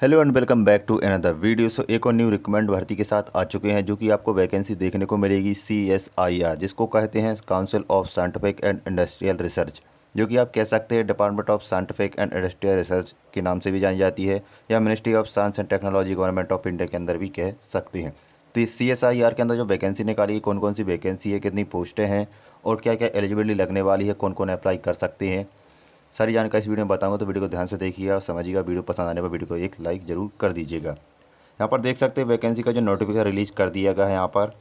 Hello and welcome back to another video. So एक और new recommend भर्ती के साथ आ चुके हैं जो कि आपको वैकेंसी देखने को मिलेगी CSIR, जिसको कहते हैं council of scientific and industrial research, जो कि आप कह सकते हैं department of scientific and industrial research के नाम से भी जानी जाती है, या ministry of science and technology government of India के अंदर भी कह सकते हैं। तो इस CSIR के अंदर जो वैकेंसी निकाली है, कौन कौन सी वैकेंसी है, कितनी पोस्टें हैं और क्या क्या एलिजिबिलिटी लगने वाली है, कौन कौन अप्लाई कर सकते हैं, सारी जानकारी इस वीडियो में बताऊंगा। तो वीडियो को ध्यान से देखिएगा और समझिएगा। वीडियो पसंद आने पर वीडियो को एक लाइक ज़रूर कर दीजिएगा। यहाँ पर देख सकते हैं वैकेंसी का जो नोटिफिकेशन रिलीज़ कर दिया गया है यहाँ पर,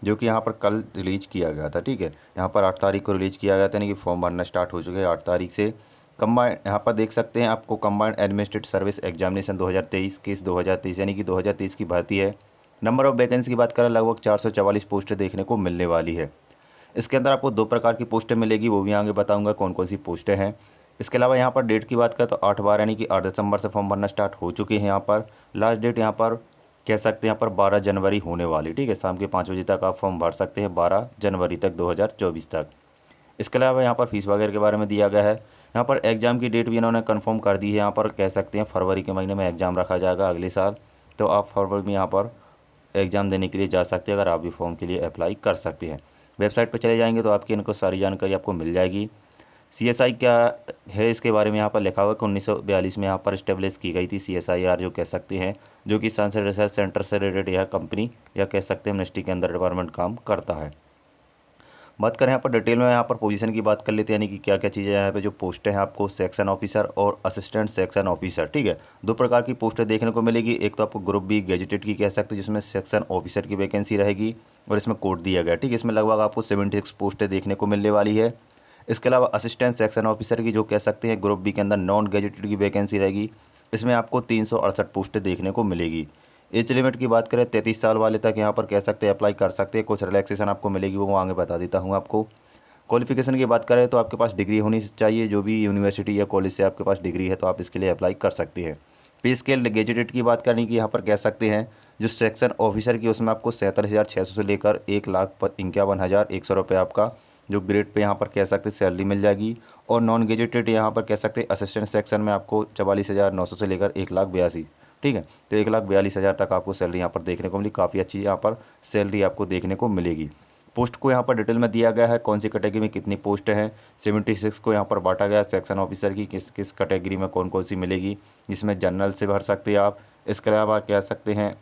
जो कि यहाँ पर कल रिलीज किया गया था। ठीक है, यहाँ पर 8 तारीख को रिलीज़ किया गया था, यानी कि फॉर्म भरना स्टार्ट हो चुके हैं 8 तारीख से। कंबाइंड यहाँ पर देख सकते हैं आपको combined administrative service examination 2023 case 2023 यानी कि 2023 की भर्ती है। नंबर ऑफ वैकेंसी की बात करें, लगभग 444 पोस्टें देखने को मिलने वाली है। इसके अंदर आपको 2 प्रकार की पोस्टें मिलेगी, वो भी आगे बताऊंगा कौन कौन सी पोस्टें हैं। इसके अलावा यहाँ पर डेट की बात करें तो 8/12 यानी कि 8 दिसंबर से फॉर्म भरना स्टार्ट हो चुके हैं। यहाँ पर लास्ट डेट यहाँ पर कह सकते हैं यहाँ पर 12 जनवरी होने वाली। ठीक है, शाम के 5 बजे तक आप फॉर्म भर सकते हैं, 12 जनवरी तक 2024 तक। इसके अलावा यहाँ पर फीस वगैरह के बारे में दिया गया है। यहाँ पर एग्ज़ाम की डेट भी इन्होंने कंफर्म कर दी है। यहाँ पर कह सकते हैं फरवरी के महीने में एग्ज़ाम रखा जाएगा अगले साल, तो आप फरवरी में यहाँ पर एग्ज़ाम देने के लिए जा सकते हैं अगर आप भी फॉर्म के लिए अप्लाई कर सकते हैं। वेबसाइट पर चले जाएंगे तो आपकी इनको सारी जानकारी आपको मिल जाएगी। CSI क्या है इसके बारे में यहाँ पर लिखा हुआ है कि 1942 में यहाँ पर इस्टेब्लिश की गई थी CSIR, जो कह सकते हैं जो कि साइंस एंड रिसर्च सेंटर से रिलेटेड यह कंपनी या कह सकते हैं मिनिस्ट्री के अंदर डिपार्टमेंट काम करता है। बात करें यहाँ पर डिटेल में, यहाँ पर पोजीशन की बात कर लेते हैं, यानी कि क्या क्या चीज़ें यहाँ पे जो पोस्टें हैं आपको सेक्शन ऑफिसर और असिस्टेंट सेक्शन ऑफिसर। ठीक है, 2 प्रकार की पोस्टें देखने को मिलेगी। एक तो आपको ग्रुप बी गेजेटेड की कह सकते हैं जिसमें सेक्शन ऑफिसर की वैकेंसी रहेगी और इसमें कोड दिया गया। ठीक है, इसमें लगभग आपको 76 पोस्टें देखने को मिलने वाली है। इसके अलावा असिस्टेंट सेक्शन ऑफिसर की जो कह सकते हैं ग्रुप बी के अंदर नॉन गेजेटेड की वैकेंसी रहेगी, इसमें आपको 368 पोस्टें देखने को मिलेगी। एज लिमिट की बात करें 33 साल वाले तक यहाँ पर कह सकते हैं अप्लाई कर सकते हैं। कुछ रिलैक्सेशन आपको मिलेगी, वो आगे बता देता हूँ आपको। क्वालिफिकेशन की बात करें तो आपके पास डिग्री होनी चाहिए, जो भी यूनिवर्सिटी या कॉलेज से आपके पास डिग्री है तो आप इसके लिए अप्लाई कर सकते हैं। पे स्केल गेजेटेड की बात करने की यहाँ पर कह सकते हैं जो सेक्शन ऑफिसर की उसमें आपको 47,600 से लेकर 1,51,100 रुपये आपका जो ग्रेड पे यहाँ पर कह सकते सैलरी मिल जाएगी। और नॉन गेजेटेड यहाँ पर कह सकते असिस्टेंट सेक्शन में आपको 44,900 से लेकर 1,82,000। ठीक है, तो 1,42,000 तक आपको सैलरी यहाँ पर देखने को मिली। काफ़ी अच्छी यहाँ पर सैलरी आपको देखने को मिलेगी। पोस्ट को यहाँ पर डिटेल में दिया गया है, कौन सी कैटेगरी में कितनी पोस्ट हैं। 76 को यहाँ पर बांटा गया सेक्शन ऑफिसर की किस किस कैटेगरी में कौन कौन सी मिलेगी, जिसमें जनरल से भर सकते हैं आप। इसके अलावा कह सकते हैं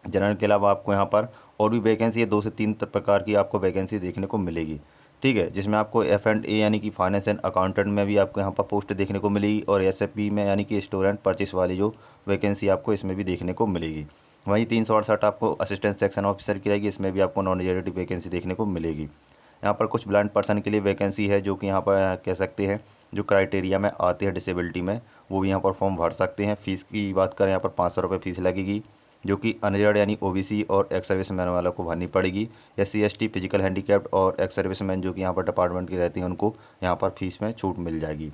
जनरल के अलावा आपको यहाँ पर और भी वैकेंसी है, 2 से 3 प्रकार की आपको वैकेंसी देखने को मिलेगी। ठीक है, जिसमें आपको F&A यानी कि फाइनेंस एंड अकाउंटेंट में भी आपको यहाँ पर पोस्ट देखने को मिलेगी, और SFP में यानी कि स्टोर एंड परचेस वाली जो वैकेंसी आपको इसमें भी देखने को मिलेगी। वहीं 368 आपको असिस्टेंट सेक्शन ऑफिसर की रहेगी, इसमें भी आपको नॉन गेजेटेड वैकेंसी देखने को मिलेगी। यहाँ पर कुछ ब्लाइंड पर्सन के लिए वैकेंसी है, जो कि यहाँ पर कह सकते हैं जो क्राइटेरिया में आते हैं डिसेबिलिटी में, वो भी यहाँ पर फॉर्म भर सकते हैं। फ़ीस की बात करें यहाँ पर 500 रुपये फ़ीस लगेगी, जो कि अनरिजर्व यानी OBC और एक्स सर्विसमैन वालों को भरनी पड़ेगी। SC ST फिजिकल हैंडीकैप्ड और एक्स सर्विसमैन जो कि यहाँ पर डिपार्टमेंट की रहती हैं उनको यहाँ पर फीस में छूट मिल जाएगी।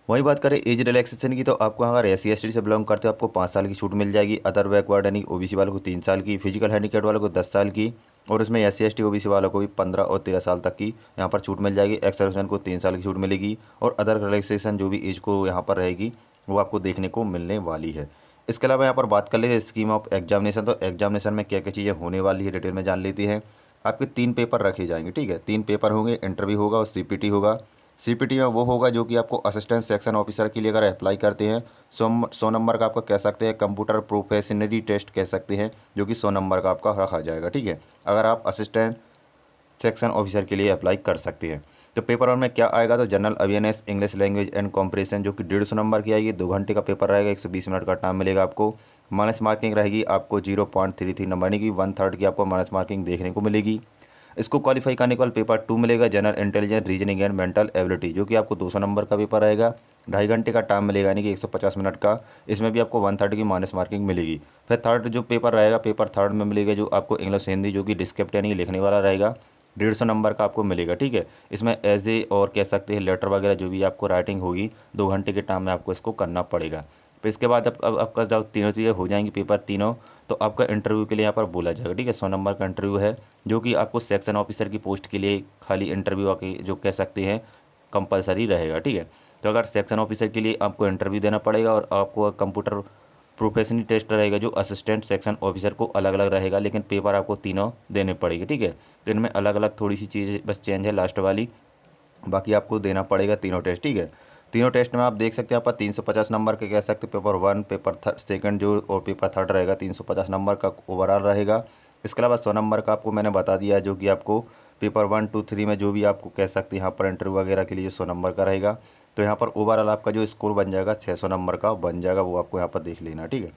वही बात करें एज रिलैक्सेशन की, तो आपको अगर SC ST से बिलोंग करते हो आपको 5 साल की छूट मिल जाएगी। अदर बैकवर्ड यानी OBC वालों को 3 साल की, फिजिकल हैंडीकैप्ड वालों को 10 साल की, और इसमें SC ST OBC वालों को भी 15 और 13 साल तक की यहाँ पर छूट मिल जाएगी। एक्स सर्विसमैन को 3 साल की छूट मिलेगी, और अदर रिलैक्सेशन जो भी एज को यहाँ पर रहेगी वो आपको देखने को मिलने वाली है। इसके अलावा यहाँ पर बात कर लेते हैं स्कीम ऑफ एग्जामिनेशन, तो एग्जामिनेशन में क्या क्या चीज़ें होने वाली है डिटेल में जान लेते हैं। आपके 3 पेपर रखे जाएंगे। ठीक है, 3 पेपर होंगे, इंटरव्यू होगा और CPT होगा। CPT में वो होगा जो कि आपको असिस्टेंट सेक्शन ऑफिसर के लिए अगर अप्लाई करते हैं 100 नंबर का आपका कह सकते हैं कंप्यूटर प्रोफेशनली टेस्ट कह सकते हैं, जो कि 100 नंबर का आपका रखा जाएगा। ठीक है, अगर आप असिस्टेंट सेक्शन ऑफिसर के लिए अप्लाई कर सकते हैं। तो पेपर 1 में क्या आएगा, तो general awareness, English language and comprehension जो कि 150 नंबर की आएगी। 2 घंटे का पेपर रहेगा, 120 मिनट का टाइम मिलेगा आपको। माइनस मार्किंग रहेगी आपको 0.33 नंबर यानी कि 1/3 की आपको माइनस मार्किंग देखने को मिलेगी। इसको क्वालिफाई करने के बाद पेपर 2 मिलेगा, general intelligence, reasoning and mental ability, जो कि आपको 200 नंबर का पेपर रहेगा। 2.5 घंटे का टाइम मिलेगा यानी कि 150 मिनट का। इसमें भी आपको 1/3 की माइनस मार्किंग मिलेगी। फिर थर्ड जो पेपर रहेगा, पेपर 3 में मिलेगा जो आपको इंग्लिश हिंदी जो कि डिस्क्रिप्ट यानी कि लिखने वाला रहेगा, 150 नंबर का आपको मिलेगा। ठीक है, इसमें एजे और कह सकते हैं लेटर वगैरह जो भी आपको राइटिंग होगी 2 घंटे के टाइम में आपको इसको करना पड़ेगा। फिर इसके बाद अब आपका जब तीनों चीज़ें हो जाएंगी पेपर तीनों, तो आपका इंटरव्यू के लिए यहाँ पर बोला जाएगा। ठीक है, 100 नंबर का इंटरव्यू है, जो कि आपको सेक्शन ऑफिसर की पोस्ट के लिए खाली इंटरव्यू आके जो कह सकते हैं कंपलसरी रहेगा। ठीक है, तो अगर सेक्शन ऑफिसर के लिए आपको इंटरव्यू देना पड़ेगा और आपको कंप्यूटर प्रोफेशनल टेस्ट रहेगा जो असिस्टेंट सेक्शन ऑफिसर को अलग अलग रहेगा, लेकिन पेपर आपको तीनों देने पड़ेंगे, ठीक है। तो इनमें अलग अलग थोड़ी सी चीज़ें बस चेंज है लास्ट वाली, बाकी आपको देना पड़ेगा तीनों टेस्ट, ठीक है। तीनों टेस्ट में आप देख सकते हैं, आप 350 नंबर के कह सकते हैं पेपर 1, पेपर सेकंड जो और पेपर थर्ड रहेगा 350 नंबर का ओवरऑल रहेगा। इसके अलावा 100 नंबर का आपको मैंने बता दिया है, जो कि आपको पेपर 1, 2, 3 में जो भी आपको कह सकते हैं यहाँ पर इंटरव्यू वगैरह के लिए 100 नंबर का रहेगा। तो यहाँ पर ओवरऑल आपका जो स्कोर बन जाएगा 600 नंबर का बन जाएगा, वो आपको यहाँ पर देख लेना, ठीक है।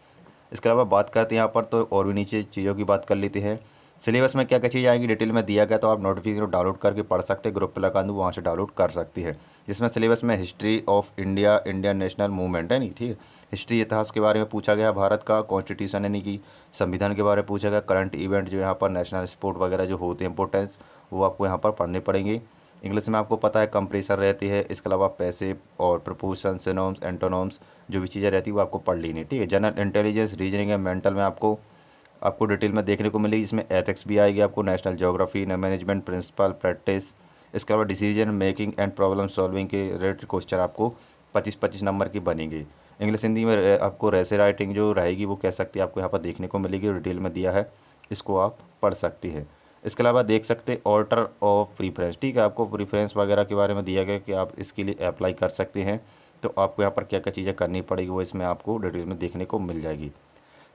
इसके अलावा बात करते हैं यहाँ पर, तो और भी नीचे चीज़ों की बात कर लेते हैं। सिलेबस में क्या क्या चीज़ें आएंगी डिटेल में दिया गया, तो आप नोटिफिकेशन डाउनलोड करके पढ़ सकते हैं, ग्रुप पे लगा दूँ वहाँ से डाउनलोड कर सकती है। जिसमें सिलेबस में history of India, Indian national movement है नहीं, ठीक है, हिस्ट्री इतिहास के बारे में पूछा गया, भारत का कॉन्स्टिट्यूशन यानी कि संविधान के बारे में पूछा गया, करंट इवेंट जो यहाँ पर नेशनल स्पोर्ट वगैरह जो होते हैं इंपॉर्टेंस, वो आपको यहाँ पर पढ़ने पड़ेंगे। इंग्लिश में आपको पता है कंप्रेशन रहती है, इसके अलावा पैसिव और प्रपोजिशन, सिनोम्स, एंटोनोम्स जो भी चीज़ें रहती है वो आपको पढ़ लेनी, ठीक है। General intelligence, reasoning and mental में आपको डिटेल में देखने को मिलेगी, इसमें एथिक्स भी आएगी, आपको national geography, management principle, practice, इसके अलावा decision making and problem solving के रिलेटेड क्वेश्चन आपको 25-25 नंबर की बनेंगे। इंग्लिश हिंदी में आपको रेसे राइटिंग जो रहेगी वो कह सकती है आपको यहाँ पर देखने को मिलेगी, डिटेल में दिया है, इसको आप पढ़ सकती हैं। इसके अलावा देख सकते ऑर्डर ऑफ प्रीफरेंस, ठीक है, आपको प्रीफरेंस वगैरह के बारे में दिया गया कि आप इसके लिए अप्लाई कर सकते हैं, तो आपको यहाँ पर क्या क्या चीज़ें करनी पड़ेगी वो इसमें आपको डिटेल में देखने को मिल जाएगी।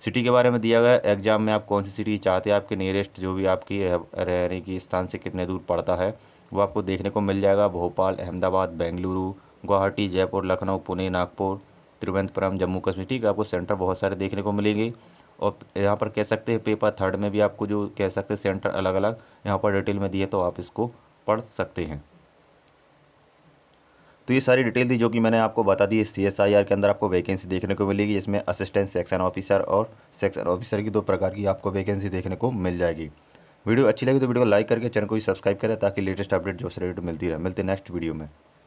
सिटी के बारे में दिया गया एग्जाम में आप कौन सी सिटी चाहते हैं, आपके नियरेस्ट जो भी आपकी रहने की स्थान से कितने दूर पड़ता है वो आपको देखने को मिल जाएगा। भोपाल, अहमदाबाद, बेंगलुरु, गुवाहाटी, जयपुर, लखनऊ, पुणे, नागपुर, तिरुवनंतपुरम, जम्मू कश्मीर, ठीक है, आपको सेंटर बहुत सारे देखने को मिलेंगे। और यहाँ पर कह सकते हैं पेपर थर्ड में भी आपको जो कह सकते हैं सेंटर अलग अलग यहाँ पर डिटेल में दिए, तो आप इसको पढ़ सकते हैं। तो ये सारी डिटेल थी जो कि मैंने आपको बता दी। CSIR के अंदर आपको वैकेंसी देखने को मिलेगी, इसमें असिस्टेंट सेक्शन ऑफिसर और सेक्शन ऑफिसर की 2 प्रकार की आपको वैकेंसी देखने को मिल जाएगी। वीडियो अच्छी लगी तो वीडियो को लाइक करके चैनल को भी सब्सक्राइब करें ताकि लेटेस्ट अपडेट जो से मिलती रहे। मिलते हैं नेक्स्ट वीडियो में।